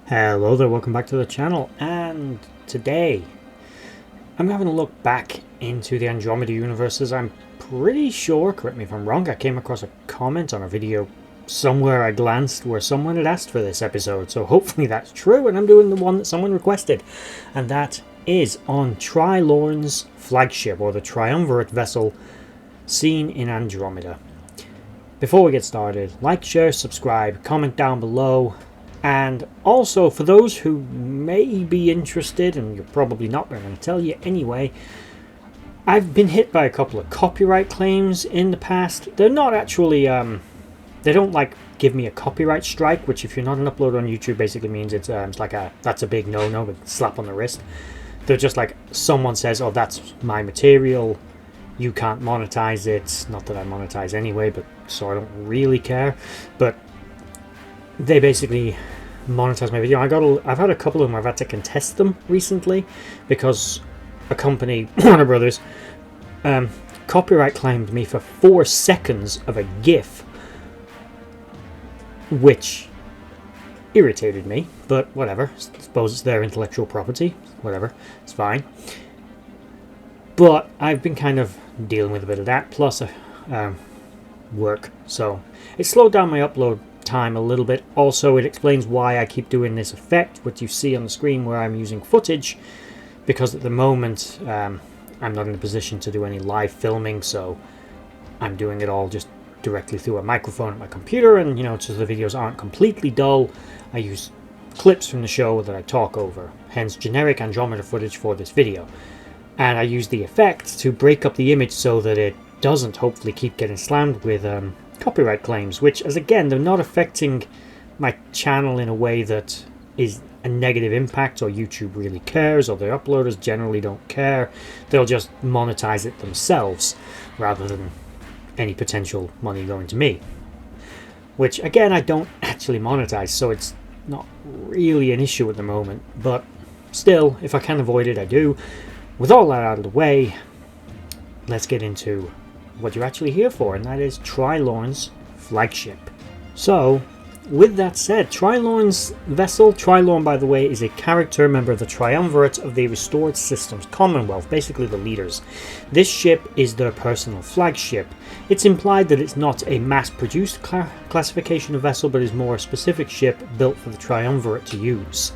Hello there, welcome back to the channel, and today I'm having a look back into the Andromeda universe. As I'm pretty sure, correct me if I'm wrong, I came across a comment on a video somewhere I glanced where someone had asked for this episode, so hopefully that's true, and I'm doing the one that someone requested, and that is on Tri Lorn's flagship, or the Triumvirate vessel seen in Andromeda. Before we get started, like, share, subscribe, comment down below. And also, for those who may be interested, and you're probably not, but I'm going to tell you anyway, I've been hit by a couple of copyright claims in the past. They're not actually, they don't like give me a copyright strike, which if you're not an uploader on YouTube basically means it's like that's a big no-no, with slap on the wrist. They're just like, someone says, oh, that's my material, you can't monetize it. Not that I monetize anyway, but so I don't really care. But they basically monetize my video. I've had a couple of them. I've had to contest them recently because a company, Warner Brothers, copyright claimed me for 4 seconds of a GIF, which irritated me. But whatever. I suppose it's their intellectual property. Whatever. It's fine. But I've been kind of dealing with a bit of that, plus work. So it slowed down my upload time a little bit. Also, it explains why I keep doing this effect, what you see on the screen where I'm using footage, because at the moment I'm not in a position to do any live filming, so I'm doing it all just directly through a microphone at my computer, and so the videos aren't completely dull. I use clips from the show that I talk over, hence generic Andromeda footage for this video, and I use the effect to break up the image so that it doesn't hopefully keep getting slammed with copyright claims, which, as again, they're not affecting my channel in a way that is a negative impact, or YouTube really cares, or their uploaders generally don't care. They'll just monetize it themselves rather than any potential money going to me, which again, I don't actually monetize, so it's not really an issue at the moment. But still, if I can avoid it, I do. With all that out of the way, let's get into what you're actually here for, and that is Tri Lorn's flagship. So, with that said, Tri Lorn's vessel, Tri Lorn, by the way, is a character member of the Triumvirate of the restored Systems Commonwealth, basically the leaders. This ship is their personal flagship. It's implied that it's not a mass-produced classification of vessel, but is more a specific ship built for the Triumvirate to use.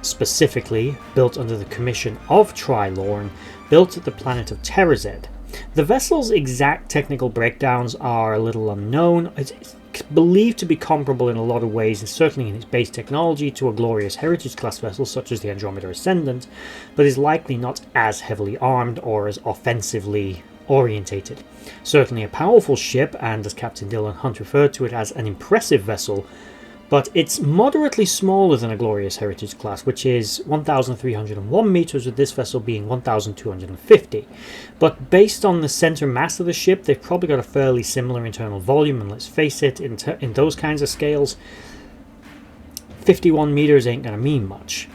Specifically, built under the commission of Tri Lorn, built at the planet of Terrazed. The vessel's exact technical breakdowns are a little unknown. It's believed to be comparable in a lot of ways, and certainly in its base technology, to a glorious heritage class vessel such as the Andromeda Ascendant, but is likely not as heavily armed or as offensively orientated. Certainly a powerful ship, and as Captain Dylan Hunt referred to it as an impressive vessel, but it's moderately smaller than a glorious heritage class, which is 1,301 meters, with this vessel being 1,250. But based on the center mass of the ship, they've probably got a fairly similar internal volume, and let's face it, in those kinds of scales, 51 meters ain't going to mean much.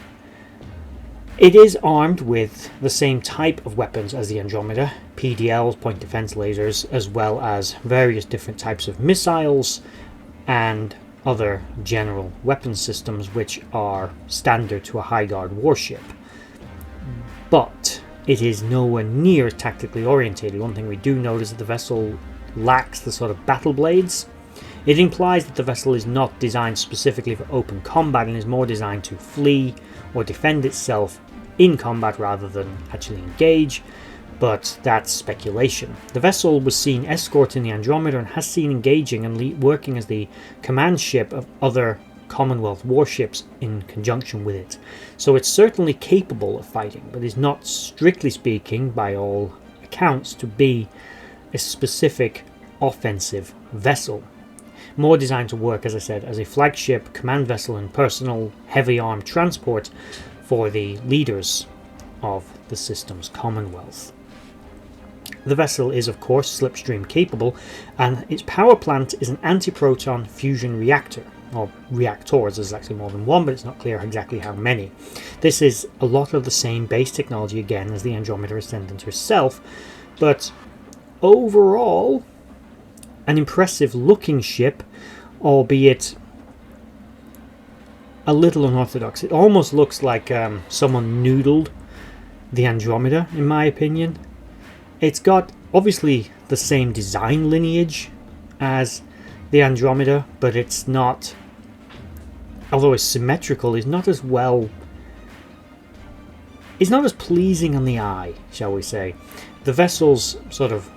It is armed with the same type of weapons as the Andromeda, PDLs, point defense lasers, as well as various different types of missiles and other general weapon systems which are standard to a high guard warship. But it is nowhere near tactically orientated. One thing we do notice is that the vessel lacks the sort of battle blades. It implies that the vessel is not designed specifically for open combat and is more designed to flee or defend itself in combat rather than actually engage, but that's speculation. The vessel was seen escorting the Andromeda and has seen engaging and working as the command ship of other Commonwealth warships in conjunction with it. So it's certainly capable of fighting, but is not, strictly speaking, by all accounts, to be a specific offensive vessel. More designed to work, as I said, as a flagship, command vessel and personal heavy armed transport for the leaders of the Systems Commonwealth. The vessel is, of course, slipstream capable, and its power plant is an antiproton fusion reactor, or reactors. There's actually more than one, but it's not clear exactly how many. This is a lot of the same base technology again as the Andromeda Ascendant herself, but overall an impressive looking ship, albeit a little unorthodox. It almost looks like someone noodled the Andromeda, in my opinion. It's got obviously the same design lineage as the Andromeda, but it's not, although it's symmetrical, is not as well, it's not as pleasing on the eye, shall we say. The vessel's sort of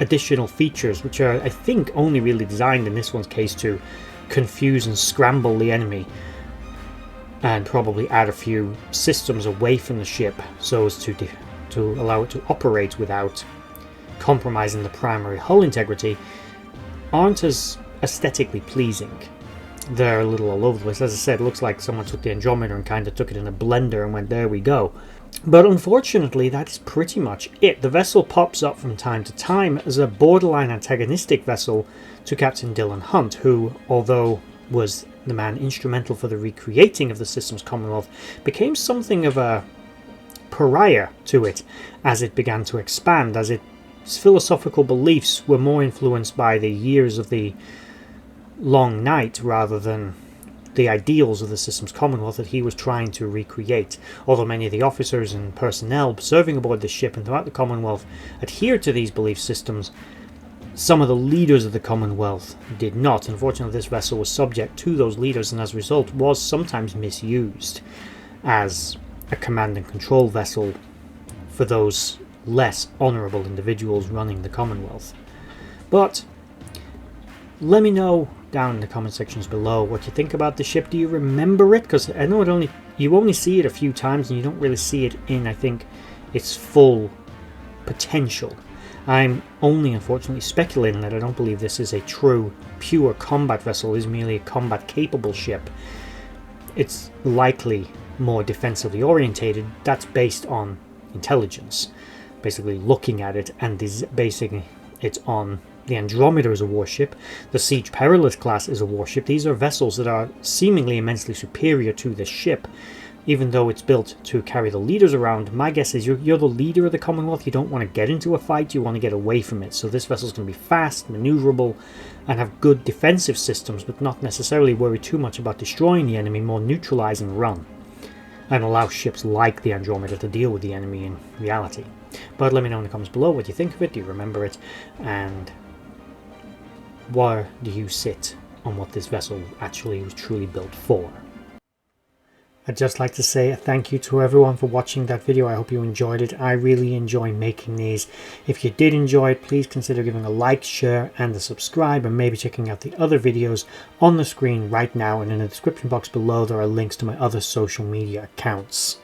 additional features, which are, I think, only really designed in this one's case to confuse and scramble the enemy, and probably add a few systems away from the ship so as to allow it to operate without compromising the primary hull integrity, aren't as aesthetically pleasing. They're a little all over the place. As I said, it looks like someone took the Andromeda and kind of took it in a blender and went, there we go. But unfortunately, that's pretty much it. The vessel pops up from time to time as a borderline antagonistic vessel to Captain Dylan Hunt, who, although was the man instrumental for the recreating of the Systems Commonwealth, became something of a pariah to it as it began to expand, as its philosophical beliefs were more influenced by the years of the long night rather than the ideals of the Systems Commonwealth that he was trying to recreate. Although many of the officers and personnel serving aboard the ship and throughout the Commonwealth adhered to these belief systems, some of the leaders of the Commonwealth did not. Unfortunately, this vessel was subject to those leaders and as a result was sometimes misused as a command and control vessel for those less honourable individuals running the Commonwealth. But let me know down in the comment sections below what you think about the ship. Do you remember it? Because I know you only see it a few times and you don't really see it in, I think, its full potential. I'm only unfortunately speculating that I don't believe this is a true pure combat vessel. It is merely a combat capable ship. It's likely more defensively orientated. That's based on intelligence, basically looking at it and basing it on the Andromeda as a warship. The Siege Perilous class is a warship. These are vessels that are seemingly immensely superior to this ship, even though it's built to carry the leaders around. My guess is you're the leader of the Commonwealth. You don't want to get into a fight, you want to get away from it. So this vessel's going to be fast, maneuverable, and have good defensive systems, but not necessarily worry too much about destroying the enemy, more neutralize and run, and allow ships like the Andromeda to deal with the enemy in reality. But let me know in the comments below what you think of it. Do you remember it? And where do you sit on what this vessel actually was truly built for? I'd just like to say a thank you to everyone for watching that video. I hope you enjoyed it. I really enjoy making these. If you did enjoy it, please consider giving a like, share, and a subscribe, and maybe checking out the other videos on the screen right now, and in the description box below there are links to my other social media accounts.